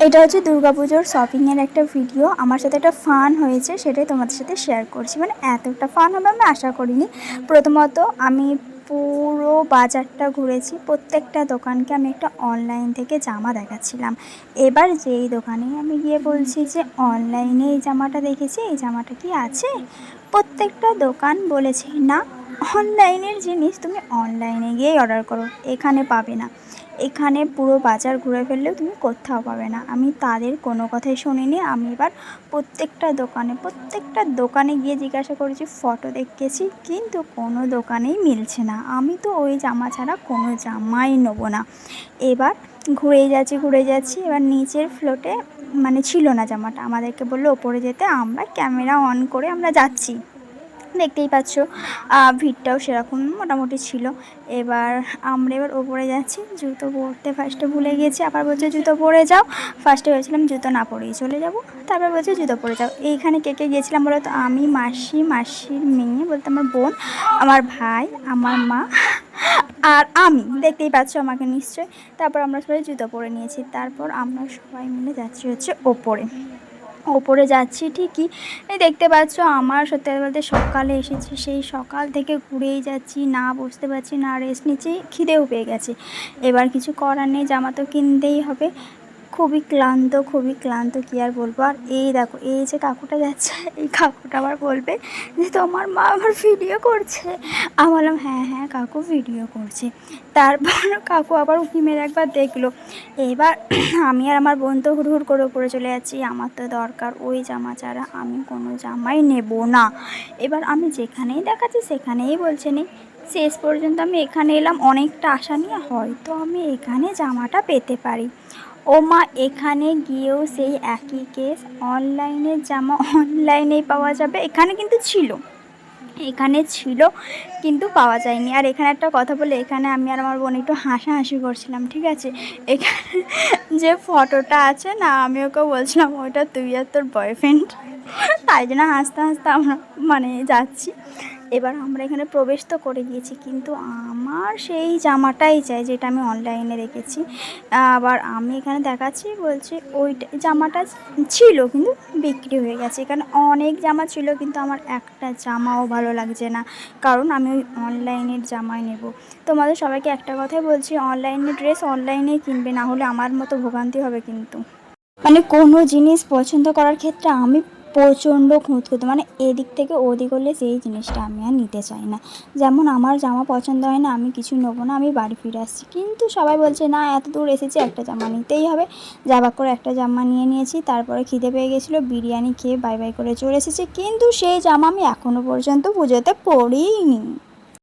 এটা হচ্ছে দুর্গাপুজোর শপিংয়ের একটা ভিডিও। আমার সাথে একটা ফান হয়েছে, সেটাই তোমাদের সাথে শেয়ার করছি। মানে এতটা ফান হবে আমি আশা করিনি। প্রথমত আমি পুরো বাজারটা ঘুরেছি, প্রত্যেকটা দোকানকে আমি একটা অনলাইন থেকে জামা দেখাচ্ছিলাম। এবার যেই দোকানে আমি গিয়ে বলছি যে অনলাইনে এই জামাটা দেখেছি, এই জামাটা কি আছে, প্রত্যেকটা দোকান বলেছে না, অনলাইনের জিনিস তুমি অনলাইনে গিয়েই অর্ডার করো, এখানে পাবে না। এখানে পুরো বাজার ঘুরে ফেললেও তুমি কোথাও পাবে না। আমি তাদের কোনো কথাই শুনিনি। আমি এবার প্রত্যেকটা দোকানে গিয়ে জিজ্ঞাসা করেছি, ফটো দেখেছি, কিন্তু কোনো দোকানেই মিলছে না। আমি তো ওই জামা ছাড়া কোনো জামাই নেবো না। এবার ঘুরে যাচ্ছি। এবার নিচের ফ্লোরে মানে ছিল না জামাটা, আমাদেরকে বললো ওপরে যেতে। আমরা ক্যামেরা অন করে আমরা যাচ্ছি, দেখতেই পাচ্ছ ভিড়টাও সেরকম মোটামুটি ছিল। আমরা ওপরে যাচ্ছি, জুতো পরতে ফার্স্টে ভুলে গিয়েছি, আবার বলছে জুতো পরে যাও। ফার্স্টে ভেবেছিলাম জুতো না পরেই চলে যাব, তারপর বলছে জুতো পরে যাও। এইখানে কে কে গিয়েছিলাম বলো তো? আমি, মাসির মেয়ে বলতে আমার বোন, আমার ভাই, আমার মা আর আমি, দেখতেই পাচ্ছ আমাকে নিশ্চয়ই। তারপর আমরা সবাই জুতো পরে নিয়েছি। তারপর আমরা সবাই মিলে যাচ্ছি হচ্ছে ওপরে যাচ্ছি ঠিকই, এই দেখতে পাচ্ছ আমার সত্যি বলতে সকালে এসেছি, সেই সকাল থেকে ঘুরেই যাচ্ছি, না বসতে পারছি না রেস্ট নিচ্ছি, খিদেও পেয়ে গেছে। এবার কিছু করার নেই, জামা তো কিনতেই হবে। খুবই ক্লান্ত কী আর বলবো। আর এই দেখো, এই যে কাকুটা যাচ্ছে, এই কাকুটা আবার বলবে যে তোমার মা আবার ভিডিও করছে। আমি বললাম হ্যাঁ কাকু ভিডিও করছে। তারপর কাকু আবার উঁকি মেরে একবার দেখলো। এবার আমি আর আমার বোন তো হুড় করে উপরে চলে যাচ্ছি। আমার তো দরকার ওই জামা ছাড়া আমি কোনো জামাই নেব না। এবার আমি যেখানেই দেখাচ্ছি সেখানেই বলছে নেই। শেষ পর্যন্ত আমি এখানে এলাম অনেকটা আশা নিয়ে, হয়তো আমি এখানে জামাটা পেতে পারি। ও মা, এখানে গিয়েও সেই একই কেস, অনলাইনের জামা অনলাইনেই পাওয়া যাবে। এখানে ছিল কিন্তু পাওয়া যায়নি। আর এখানে একটা কথা বলে, এখানে আমি আর আমার বোন একটু হাসাহাসি করছিলাম, ঠিক আছে? এখানে যে ফটোটা আছে না, আমি ওকে বলছিলাম ওইটা তুই আর তোর বয়ফ্রেন্ড, তাই জন্য হাসতে আমরা মানে যাচ্ছি। এবার আমরা এখানে প্রবেশ তো করে গিয়েছি, কিন্তু আমার সেই জামাটাই চাই যেটা আমি অনলাইনে দেখেছি। আবার আমি এখানে দেখাচ্ছি, বলছি ওইটা জামাটা ছিল কিন্তু বিক্রি হয়ে গেছে। এখানে অনেক জামা ছিল, কিন্তু আমার একটা জামাও ভালো লাগছে না, কারণ আমি ওই অনলাইনের জামাই নেব। তোমাদের সবাইকে একটা কথাই বলছি, অনলাইনে ড্রেস অনলাইনেই কিনবে, না হলে আমার মতো ভোগান্তি হবে। কিন্তু মানে কোনো জিনিস পছন্দ করার ক্ষেত্রে আমি প্রচণ্ড খুঁতখুঁতে, মানে এদিক থেকে ওদিক হলে সেই জিনিসটা আমি আর নিতে চাই না। যেমন আমার জামা পছন্দ হয় না, আমি কিছু নেবো না, আমি বাড়ি ফিরে আসছি। কিন্তু সবাই বলছে না, এত দূর এসেছি, একটা জামা নিতেই হবে। যাবাক করে একটা জামা নিয়েছি। তারপরে খিদে পেয়ে গেছিলো, বিরিয়ানি খেয়ে বাই করে চলে এসেছি। কিন্তু সেই জামা আমি এখনও পর্যন্ত পুজোতে পরিনি।